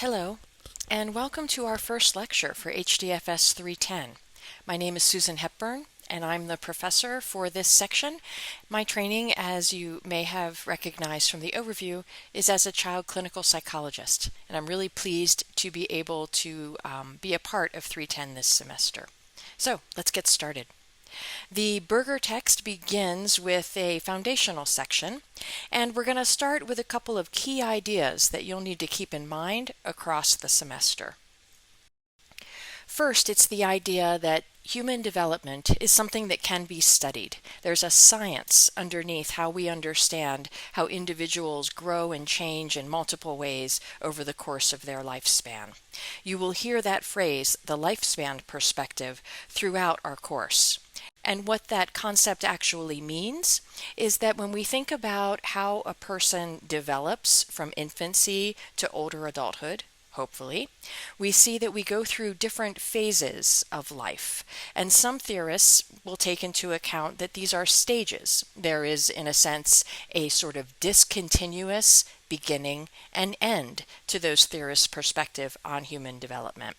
Hello, and welcome to our first lecture for HDFS 310. My name is Susan Hepburn, and I'm the professor for this section. My training, as you may have recognized from the overview, is as a child clinical psychologist, and I'm really pleased to be able to be a part of 310 this semester. So let's get started. The Berger text begins with a foundational section, and we're going to start with a couple of key ideas that you'll need to keep in mind across the semester. First, it's the idea that human development is something that can be studied. There's a science underneath how we understand how individuals grow and change in multiple ways over the course of their lifespan. You will hear that phrase, the lifespan perspective, throughout our course. And what that concept actually means is that when we think about how a person develops from infancy to older adulthood, hopefully, we see that we go through different phases of life. And some theorists will take into account that these are stages. There is, in a sense, a sort of discontinuous beginning and end to those theorists' perspective on human development.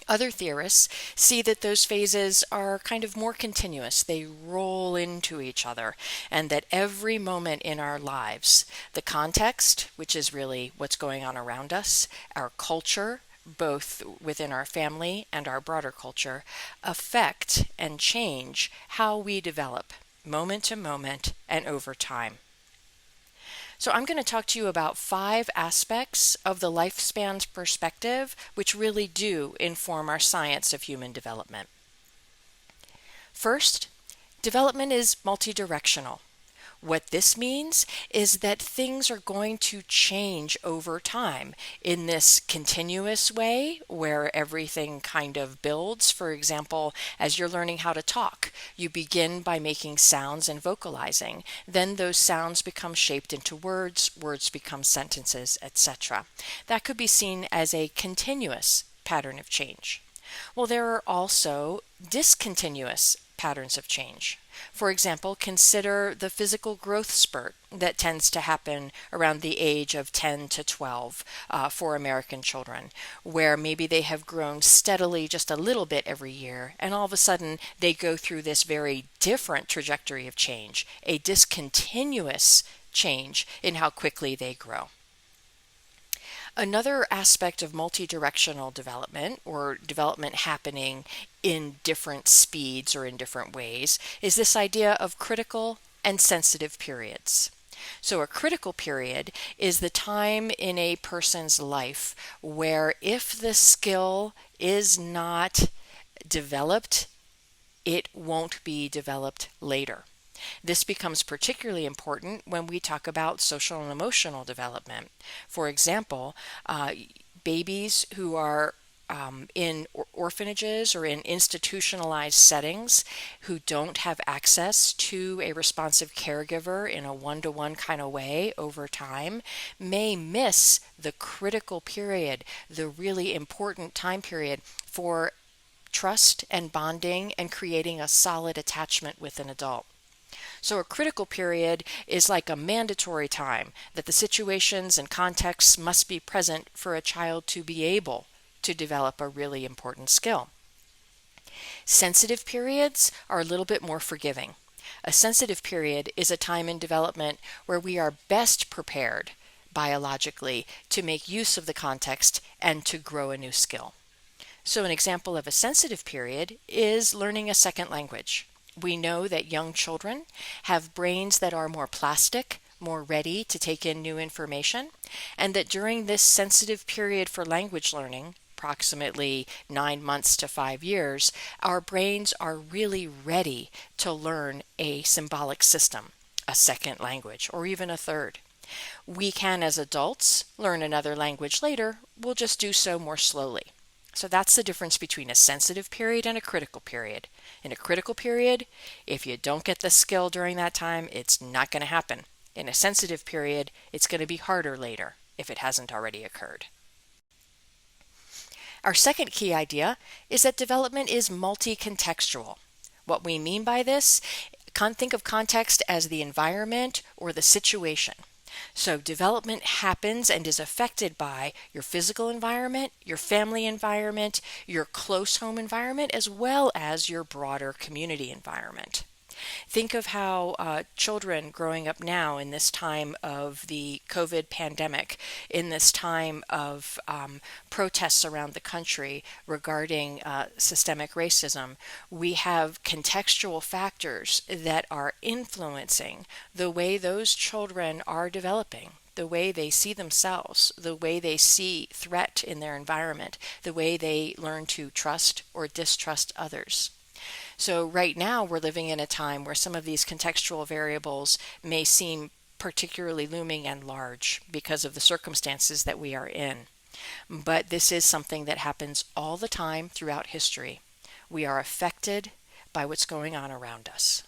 Other theorists see that those phases are kind of more continuous. They roll into each other, and that every moment in our lives, the context, which is really what's going on around us, our culture, both within our family and our broader culture, affect and change how we develop moment to moment and over time. So I'm going to talk to you about 5 aspects of the lifespan perspective which really do inform our science of human development. First, development is multidirectional. What this means is that things are going to change over time in this continuous way where everything kind of builds. For example, as you're learning how to talk, you begin by making sounds and vocalizing. Then those sounds become shaped into words, words become sentences, etc. That could be seen as a continuous pattern of change. Well, there are also discontinuous patterns of change. For example, consider the physical growth spurt that tends to happen around the age of 10 to 12 for American children, where maybe they have grown steadily just a little bit every year, and all of a sudden they go through this very different trajectory of change, a discontinuous change in how quickly they grow. Another aspect of multidirectional development, or development happening in different speeds or in different ways, is this idea of critical and sensitive periods. So a critical period is the time in a person's life where if the skill is not developed, it won't be developed later. This becomes particularly important when we talk about social and emotional development. For example, babies who are in orphanages or in institutionalized settings who don't have access to a responsive caregiver in a one-to-one kind of way over time may miss the critical period, the really important time period for trust and bonding and creating a solid attachment with an adult. So a critical period is like a mandatory time that the situations and contexts must be present for a child to be able to develop a really important skill. Sensitive periods are a little bit more forgiving. A sensitive period is a time in development where we are best prepared biologically to make use of the context and to grow a new skill. So an example of a sensitive period is learning a second language. We know that young children have brains that are more plastic, more ready to take in new information, and that during this sensitive period for language learning, approximately 9 months to 5 years, our brains are really ready to learn a symbolic system, a second language, or even a third. We can, as adults, learn another language later. We'll just do so more slowly. So that's the difference between a sensitive period and a critical period. In a critical period, if you don't get the skill during that time, it's not going to happen. In a sensitive period, it's going to be harder later if it hasn't already occurred. Our second key idea is that development is multicontextual. What we mean by this, think of context as the environment or the situation. So development happens and is affected by your physical environment, your family environment, your close home environment, as well as your broader community environment. Think of how children growing up now in this time of the COVID pandemic, in this time of protests around the country regarding systemic racism, we have contextual factors that are influencing the way those children are developing, the way they see themselves, the way they see threat in their environment, the way they learn to trust or distrust others. So right now we're living in a time where some of these contextual variables may seem particularly looming and large because of the circumstances that we are in. But this is something that happens all the time throughout history. We are affected by what's going on around us.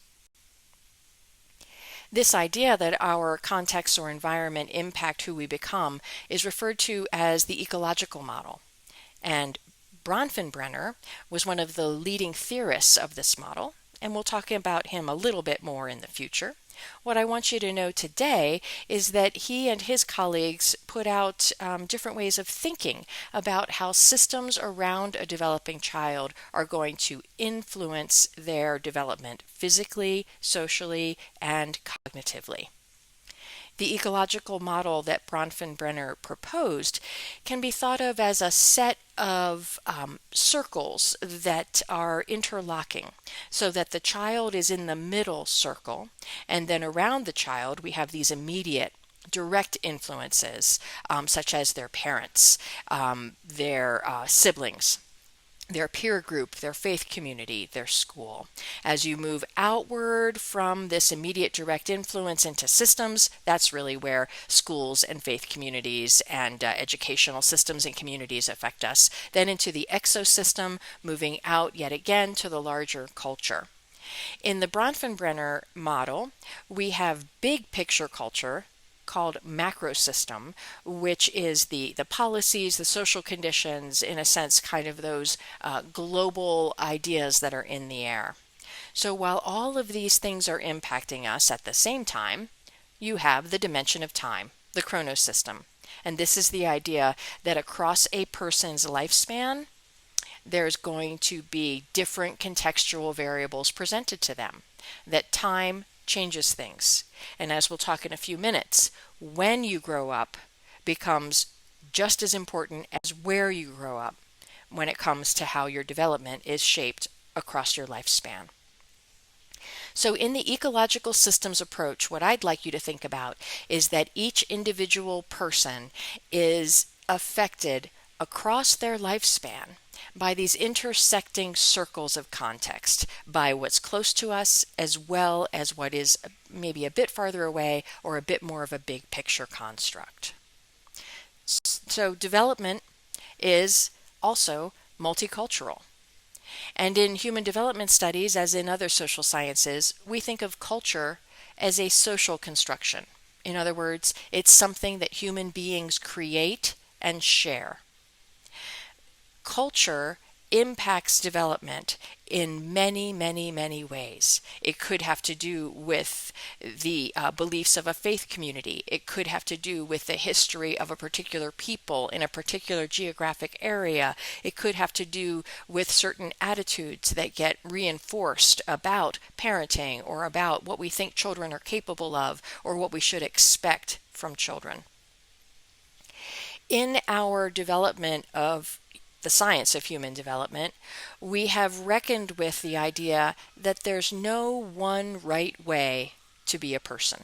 This idea that our context or environment impact who we become is referred to as the ecological model. And Bronfenbrenner was one of the leading theorists of this model, and we'll talk about him a little bit more in the future. What I want you to know today is that he and his colleagues put out different ways of thinking about how systems around a developing child are going to influence their development physically, socially, and cognitively. The ecological model that Bronfenbrenner proposed can be thought of as a set of circles that are interlocking so that the child is in the middle circle, and then around the child we have these immediate direct influences such as their parents, their siblings, their peer group, their faith community, their school. As you move outward from this immediate direct influence into systems, that's really where schools and faith communities and educational systems and communities affect us. Then into the exosystem, moving out yet again to the larger culture. In the Bronfenbrenner model, we have big picture culture called macro system, which is the policies, the social conditions, in a sense, kind of those global ideas that are in the air. So while all of these things are impacting us at the same time, you have the dimension of time, the chronos system. And this is the idea that across a person's lifespan, there's going to be different contextual variables presented to them, that time changes things. And as we'll talk in a few minutes, when you grow up becomes just as important as where you grow up when it comes to how your development is shaped across your lifespan. So in the ecological systems approach, what I'd like you to think about is that each individual person is affected across their lifespan by these intersecting circles of context, by what's close to us as well as what is maybe a bit farther away or a bit more of a big picture construct. So development is also multicultural. And in human development studies, as in other social sciences, we think of culture as a social construction. In other words, it's something that human beings create and share. Culture impacts development in many, many, many ways. It could have to do with the beliefs of a faith community. It could have to do with the history of a particular people in a particular geographic area. It could have to do with certain attitudes that get reinforced about parenting or about what we think children are capable of or what we should expect from children. In our development of the science of human development, we have reckoned with the idea that there's no one right way to be a person.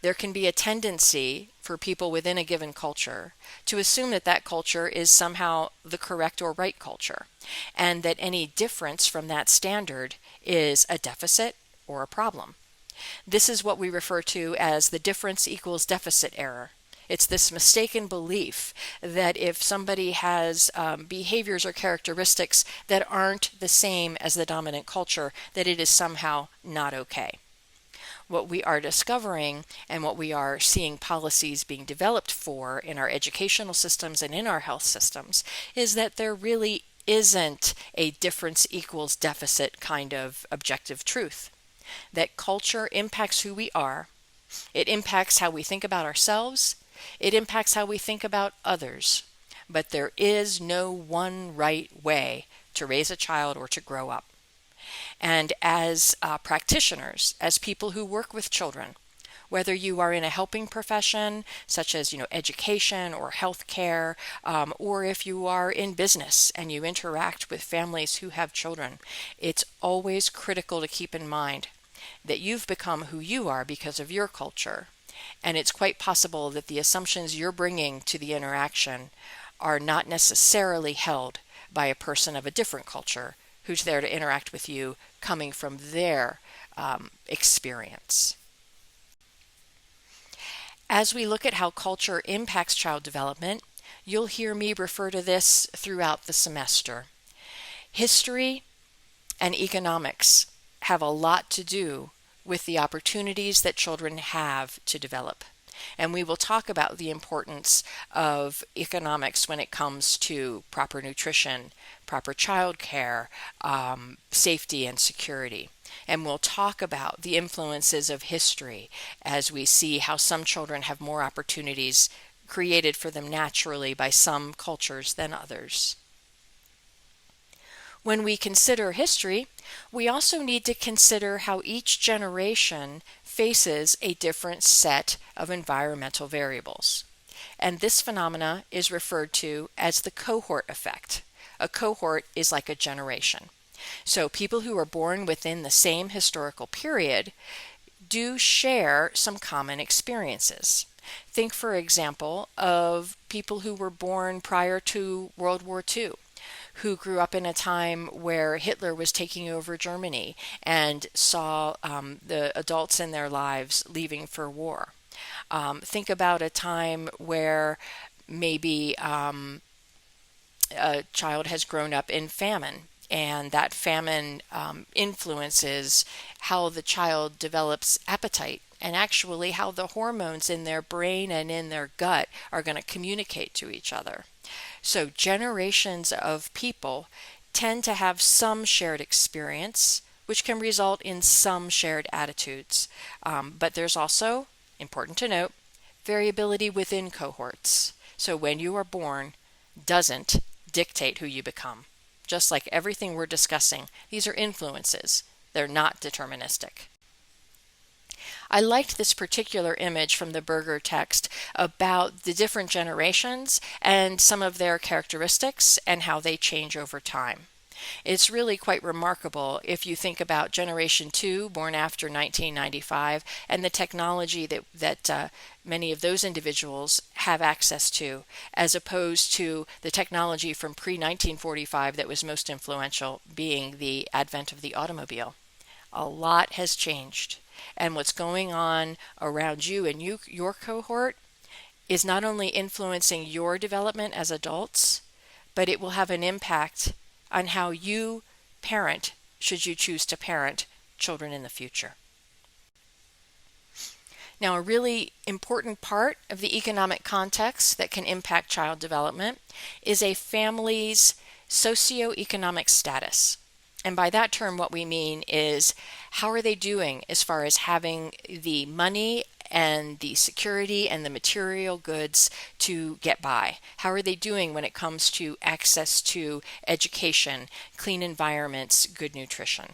There can be a tendency for people within a given culture to assume that that culture is somehow the correct or right culture, and that any difference from that standard is a deficit or a problem. This is what we refer to as the difference equals deficit error. It's this mistaken belief that if somebody has behaviors or characteristics that aren't the same as the dominant culture, that it is somehow not okay. What we are discovering and what we are seeing policies being developed for in our educational systems and in our health systems is that there really isn't a difference equals deficit kind of objective truth. That culture impacts who we are, It impacts how we think about ourselves. It impacts how we think about others. But there is no one right way to raise a child or to grow up. And as practitioners, as people who work with children, whether you are in a helping profession such as education or healthcare, or if you are in business and you interact with families who have children, it's always critical to keep in mind that you've become who you are because of your culture. And it's quite possible that the assumptions you're bringing to the interaction are not necessarily held by a person of a different culture who's there to interact with you coming from their experience. As we look at how culture impacts child development, you'll hear me refer to this throughout the semester. History and economics have a lot to do with the opportunities that children have to develop. And we will talk about the importance of economics when it comes to proper nutrition, proper child care, safety and security. And we'll talk about the influences of history as we see how some children have more opportunities created for them naturally by some cultures than others. When we consider history, we also need to consider how each generation faces a different set of environmental variables. And this phenomena is referred to as the cohort effect. A cohort is like a generation. So people who are born within the same historical period do share some common experiences. Think, for example, of people who were born prior to World War II, who grew up in a time where Hitler was taking over Germany and saw the adults in their lives leaving for war. Think about a time where maybe a child has grown up in famine, and that famine influences how the child develops appetite and actually how the hormones in their brain and in their gut are going to communicate to each other. So generations of people tend to have some shared experience, which can result in some shared attitudes. But there's also, important to note, variability within cohorts. So when you are born doesn't dictate who you become. Just like everything we're discussing, these are influences. They're not deterministic. I liked this particular image from the Berger text about the different generations and some of their characteristics and how they change over time. It's really quite remarkable if you think about Generation 2, born after 1995, and the technology that many of those individuals have access to, as opposed to the technology from pre-1945 that was most influential, being the advent of the automobile. A lot has changed. And what's going on around you and your cohort is not only influencing your development as adults, but it will have an impact on how you parent, should you choose to parent children in the future. Now, a really important part of the economic context that can impact child development is a family's socioeconomic status. And by that term, what we mean is how are they doing as far as having the money and the security and the material goods to get by? How are they doing when it comes to access to education, clean environments, good nutrition?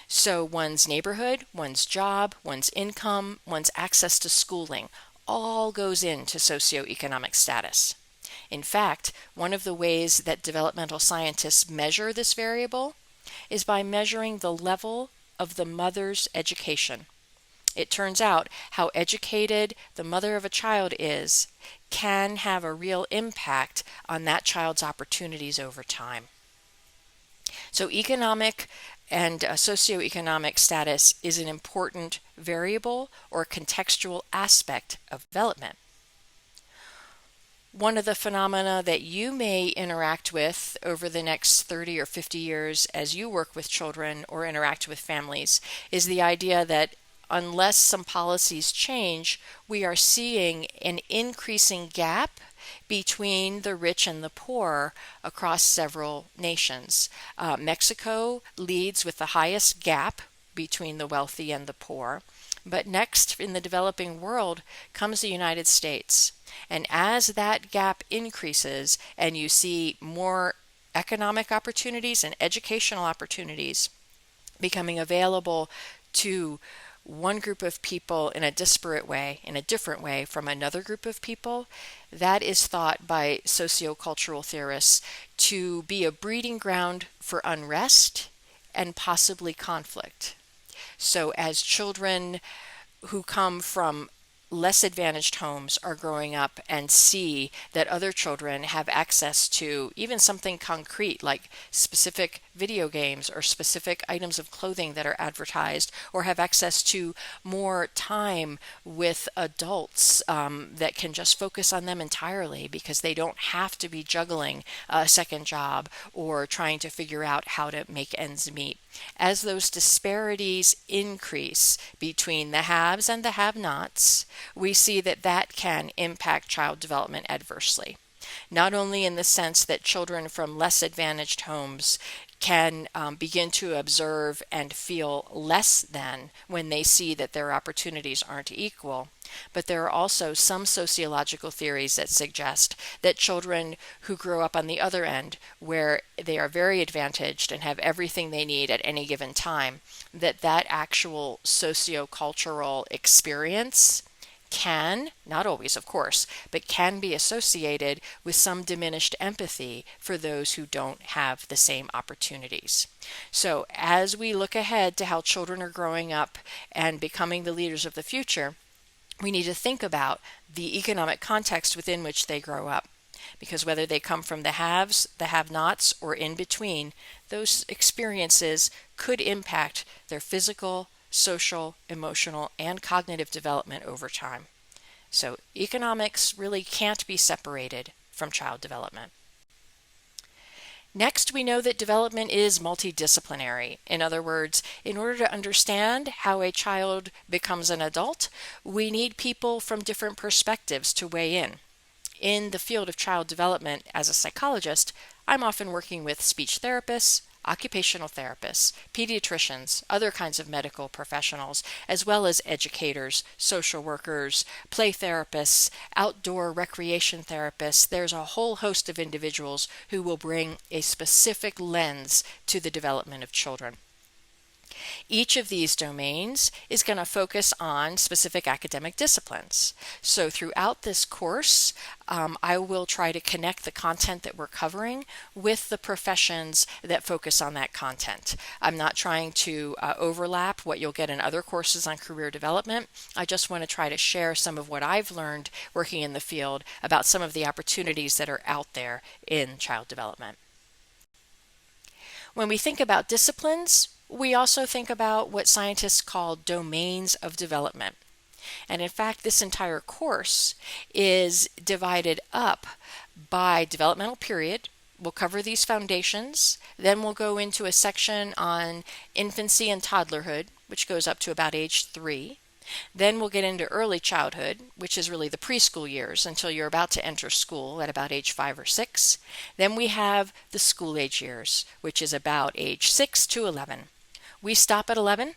So one's neighborhood, one's job, one's income, one's access to schooling all goes into socioeconomic status. In fact, one of the ways that developmental scientists measure this variable is by measuring the level of the mother's education. It turns out how educated the mother of a child is can have a real impact on that child's opportunities over time. So economic and socioeconomic status is an important variable or contextual aspect of development. One of the phenomena that you may interact with over the next 30 or 50 years as you work with children or interact with families is the idea that unless some policies change, we are seeing an increasing gap between the rich and the poor across several nations. Mexico leads with the highest gap between the wealthy and the poor. But next in the developing world comes the United States. And as that gap increases and you see more economic opportunities and educational opportunities becoming available to one group of people in a disparate way, in a different way from another group of people, that is thought by sociocultural theorists to be a breeding ground for unrest and possibly conflict. So as children who come from less advantaged homes are growing up and see that other children have access to even something concrete like specific video games or specific items of clothing that are advertised, or have access to more time with adults that can just focus on them entirely because they don't have to be juggling a second job or trying to figure out how to make ends meet. As those disparities increase between the haves and the have-nots, we see that that can impact child development adversely. Not only in the sense that children from less advantaged homes can begin to observe and feel less than when they see that their opportunities aren't equal, but there are also some sociological theories that suggest that children who grow up on the other end, where they are very advantaged and have everything they need at any given time, that actual sociocultural experience can, not always of course, but can be associated with some diminished empathy for those who don't have the same opportunities. So as we look ahead to how children are growing up and becoming the leaders of the future, we need to think about the economic context within which they grow up. Because whether they come from the haves, the have-nots, or in between, those experiences could impact their physical, social, emotional, and cognitive development over time. So economics really can't be separated from child development. Next, we know that development is multidisciplinary. In other words, in order to understand how a child becomes an adult, we need people from different perspectives to weigh in. In the field of child development, as a psychologist, I'm often working with speech therapists, occupational therapists, pediatricians, other kinds of medical professionals, as well as educators, social workers, play therapists, outdoor recreation therapists. There's a whole host of individuals who will bring a specific lens to the development of children. Each of these domains is going to focus on specific academic disciplines. So throughout this course, I will try to connect the content that we're covering with the professions that focus on that content. I'm not trying to overlap what you'll get in other courses on career development. I just want to try to share some of what I've learned working in the field about some of the opportunities that are out there in child development. When we think about disciplines, we also think about what scientists call domains of development. And in fact, this entire course is divided up by developmental period. We'll cover these foundations. Then we'll go into a section on infancy and toddlerhood, which goes up to about age 3. Then we'll get into early childhood, which is really the preschool years until you're about to enter school at about age 5 or 6. Then we have the school age years, which is about age 6 to 11. We stop at 11.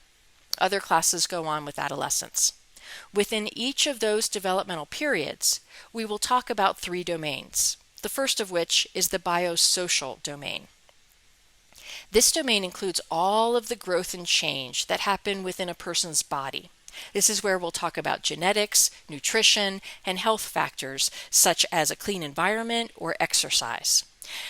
Other classes go on with adolescence. Within each of those developmental periods, we will talk about 3 domains, the first of which is the biosocial domain. This domain includes all of the growth and change that happen within a person's body. This is where we'll talk about genetics, nutrition, and health factors such as a clean environment or exercise.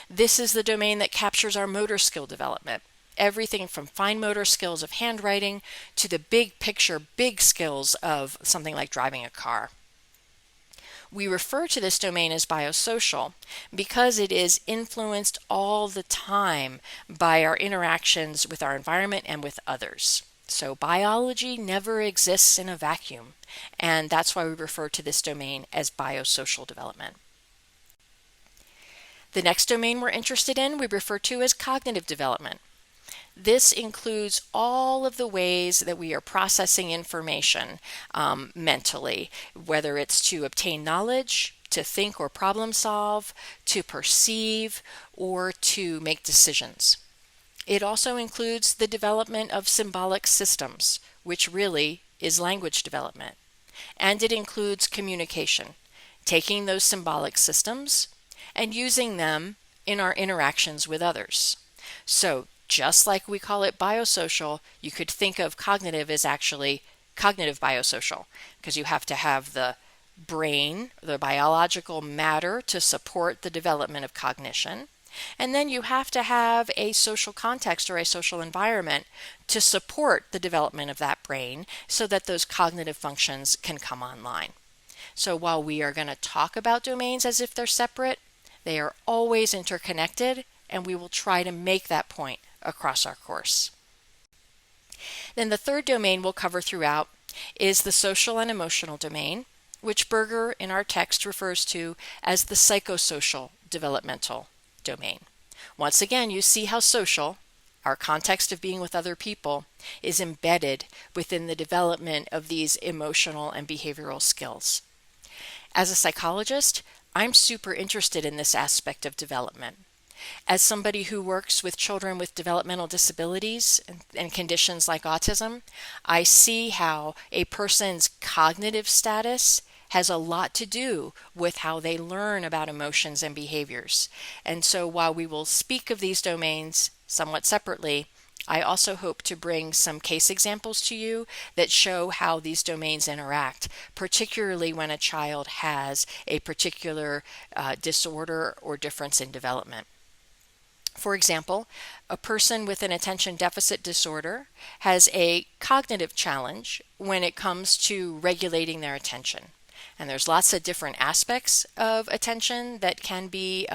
This is the domain that captures our motor skill development. Everything from fine motor skills of handwriting to the big picture, big skills of something like driving a car. We refer to this domain as biosocial because it is influenced all the time by our interactions with our environment and with others. So biology never exists in a vacuum, and that's why we refer to this domain as biosocial development. The next domain we're interested in we refer to as cognitive development. This includes all of the ways that we are processing information mentally, whether it's to obtain knowledge, to think or problem solve, to perceive, or to make decisions. It also includes the development of symbolic systems, which really is language development, and it includes communication, taking those symbolic systems and using them in our interactions with others. So just like we call it biosocial, you could think of cognitive as actually cognitive biosocial, because you have to have the brain, the biological matter to support the development of cognition. And then you have to have a social context or a social environment to support the development of that brain so that those cognitive functions can come online. So while we are going to talk about domains as if they're separate, they are always interconnected, and we will try to make that point across our course. Then the third domain we'll cover throughout is the social and emotional domain, which Berger in our text refers to as the psychosocial developmental domain. Once again, you see how social, our context of being with other people, is embedded within the development of these emotional and behavioral skills. As a psychologist, I'm super interested in this aspect of development. As somebody who works with children with developmental disabilities and conditions like autism, I see how a person's cognitive status has a lot to do with how they learn about emotions and behaviors. And so while we will speak of these domains somewhat separately, I also hope to bring some case examples to you that show how these domains interact, particularly when a child has a particular disorder or difference in development. For example, a person with an attention deficit disorder has a cognitive challenge when it comes to regulating their attention. And there's lots of different aspects of attention that can be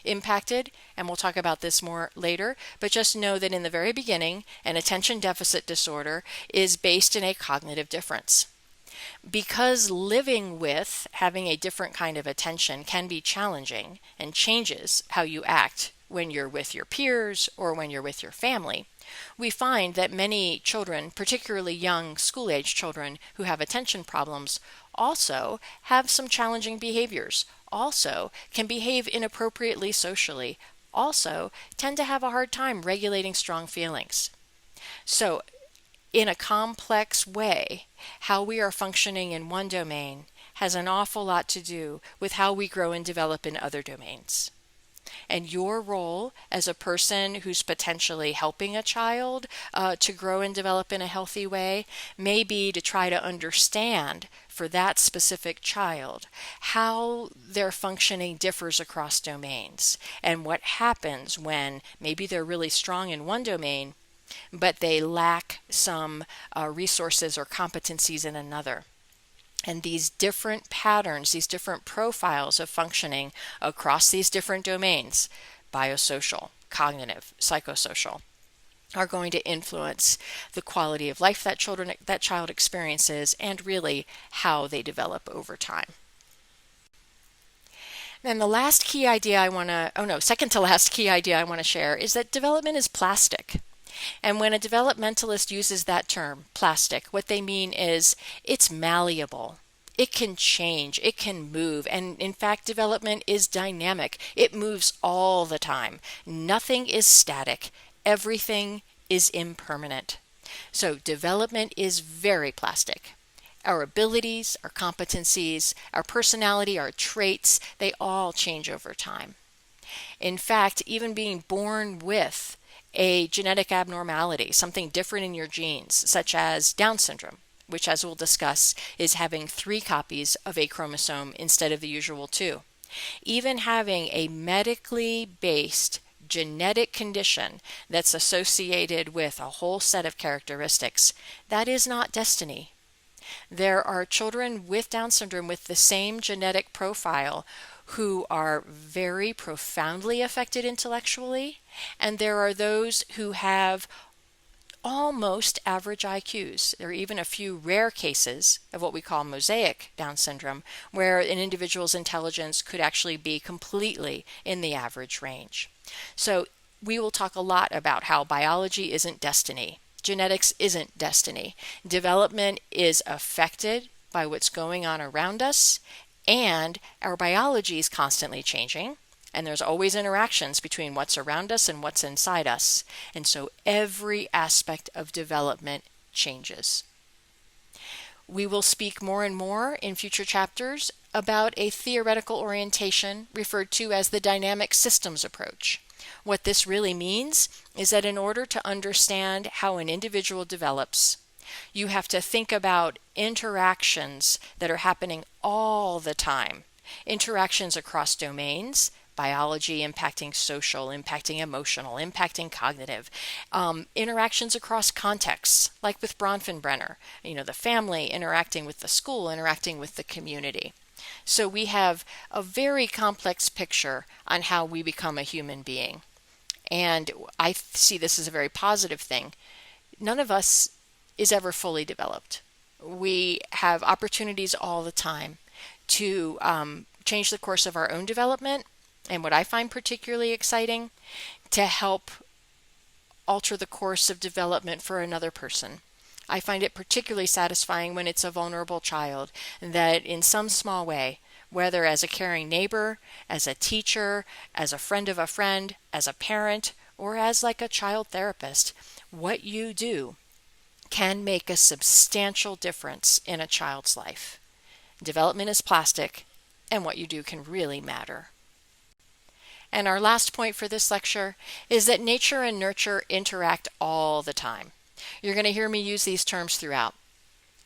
impacted, and we'll talk about this more later. But just know that in the very beginning, an attention deficit disorder is based in a cognitive difference. Because living with having a different kind of attention can be challenging and changes how you act when you're with your peers or when you're with your family, we find that many children, particularly young school-age children who have attention problems, also have some challenging behaviors, also can behave inappropriately socially, also tend to have a hard time regulating strong feelings. So, in a complex way, how we are functioning in one domain has an awful lot to do with how we grow and develop in other domains. And your role as a person who's potentially helping a child to grow and develop in a healthy way may be to try to understand for that specific child how their functioning differs across domains and what happens when maybe they're really strong in one domain, but they lack some resources or competencies in another. And these different patterns, these different profiles of functioning across these different domains, biosocial, cognitive, psychosocial, are going to influence the quality of life that child experiences and really how they develop over time. Then the last key idea second to last key idea I want to share is that development is plastic. And when a developmentalist uses that term, plastic, what they mean is it's malleable. It can change, it can move, and in fact, development is dynamic. It moves all the time. Nothing is static. Everything is impermanent. So development is very plastic. Our abilities, our competencies, our personality, our traits, they all change over time. In fact, even being born with a genetic abnormality, something different in your genes, such as Down syndrome, which, as we'll discuss, is having 3 copies of a chromosome instead of the usual 2. Even having a medically based genetic condition that's associated with a whole set of characteristics, that is not destiny. There are children with Down syndrome with the same genetic profile who are very profoundly affected intellectually, and there are those who have almost average IQs. There are even a few rare cases of what we call mosaic Down syndrome, where an individual's intelligence could actually be completely in the average range. So we will talk a lot about how biology isn't destiny. Genetics isn't destiny. Development is affected by what's going on around us, and our biology is constantly changing, and there's always interactions between what's around us and what's inside us. And so every aspect of development changes. We will speak more and more in future chapters about a theoretical orientation referred to as the dynamic systems approach. What this really means is that in order to understand how an individual develops, you have to think about interactions that are happening all the time, interactions across domains, biology impacting social, impacting emotional, impacting cognitive, interactions across contexts, like with Bronfenbrenner, the family interacting with the school, interacting with the community. So we have a very complex picture on how we become a human being. And I see this as a very positive thing. None of us is ever fully developed. We have opportunities all the time to change the course of our own development, and what I find particularly exciting, to help alter the course of development for another person. I find it particularly satisfying when it's a vulnerable child that in some small way, whether as a caring neighbor, as a teacher, as a friend of a friend, as a parent, or as like a child therapist, what you do can make a substantial difference in a child's life. Development is plastic, and what you do can really matter. And our last point for this lecture is that nature and nurture interact all the time. You're going to hear me use these terms throughout.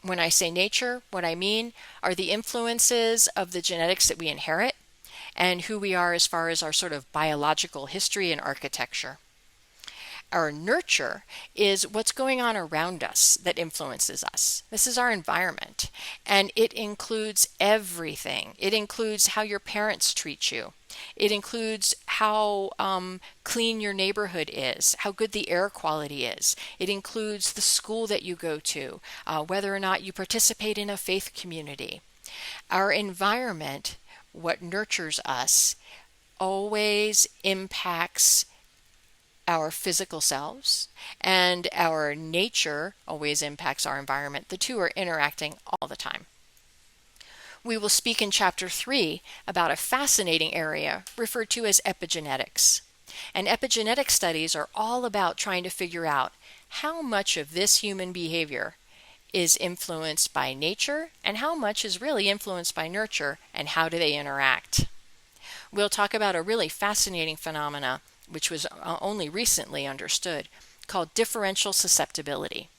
When I say nature, what I mean are the influences of the genetics that we inherit and who we are as far as our sort of biological history and architecture. Our nurture is what's going on around us that influences us. This is our environment, and it includes everything. It includes how your parents treat you. It includes how clean your neighborhood is, how good the air quality is. It includes the school that you go to, whether or not you participate in a faith community. Our environment, what nurtures us, always impacts our physical selves, and our nature always impacts our environment. The two are interacting all the time. We will speak in Chapter 3 about a fascinating area referred to as epigenetics. And epigenetic studies are all about trying to figure out how much of this human behavior is influenced by nature and how much is really influenced by nurture, and how do they interact. We'll talk about a really fascinating phenomena which was only recently understood, called differential susceptibility.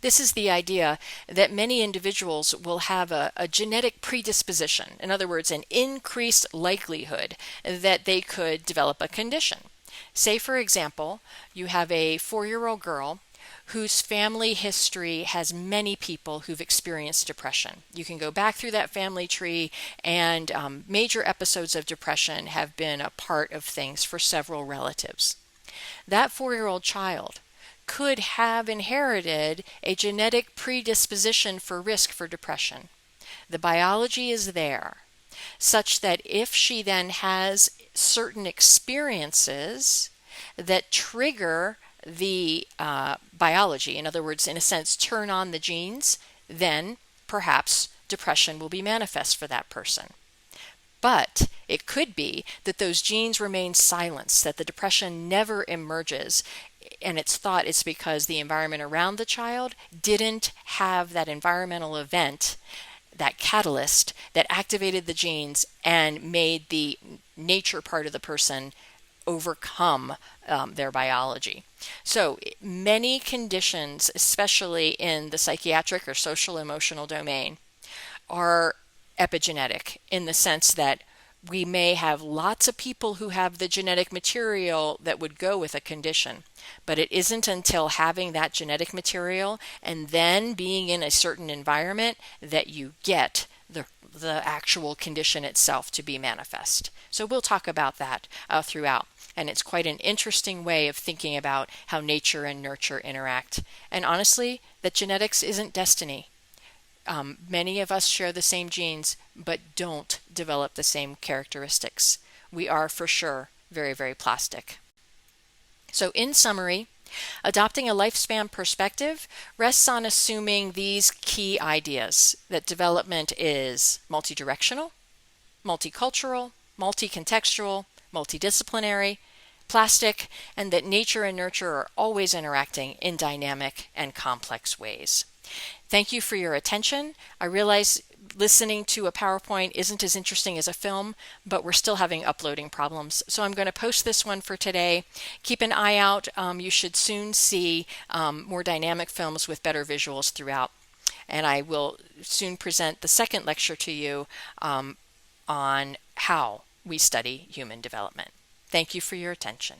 This is the idea that many individuals will have a genetic predisposition, in other words, an increased likelihood that they could develop a condition. Say, for example, you have a 4-year-old girl whose family history has many people who've experienced depression. You can go back through that family tree, and major episodes of depression have been a part of things for several relatives. That 4-year-old child could have inherited a genetic predisposition for risk for depression. The biology is there, such that if she then has certain experiences that trigger the biology, in other words, in a sense, turn on the genes, then perhaps depression will be manifest for that person. But it could be that those genes remain silenced, that the depression never emerges, and it's thought it's because the environment around the child didn't have that environmental event, that catalyst that activated the genes and made the nature part of the person overcome their biology. So many conditions, especially in the psychiatric or social emotional domain, are epigenetic in the sense that we may have lots of people who have the genetic material that would go with a condition, but it isn't until having that genetic material and then being in a certain environment that you get the actual condition itself to be manifest. So we'll talk about that throughout. And it's quite an interesting way of thinking about how nature and nurture interact. And honestly, that genetics isn't destiny. Many of us share the same genes, but don't develop the same characteristics. We are for sure very, very plastic. So in summary, adopting a lifespan perspective rests on assuming these key ideas: that development is multidirectional, multicultural, multicontextual, multidisciplinary, plastic, and that nature and nurture are always interacting in dynamic and complex ways. Thank you for your attention. I realize listening to a PowerPoint isn't as interesting as a film, but we're still having uploading problems. So I'm going to post this one for today. Keep an eye out. You should soon see more dynamic films with better visuals throughout. And I will soon present the second lecture to you on how we study human development. Thank you for your attention.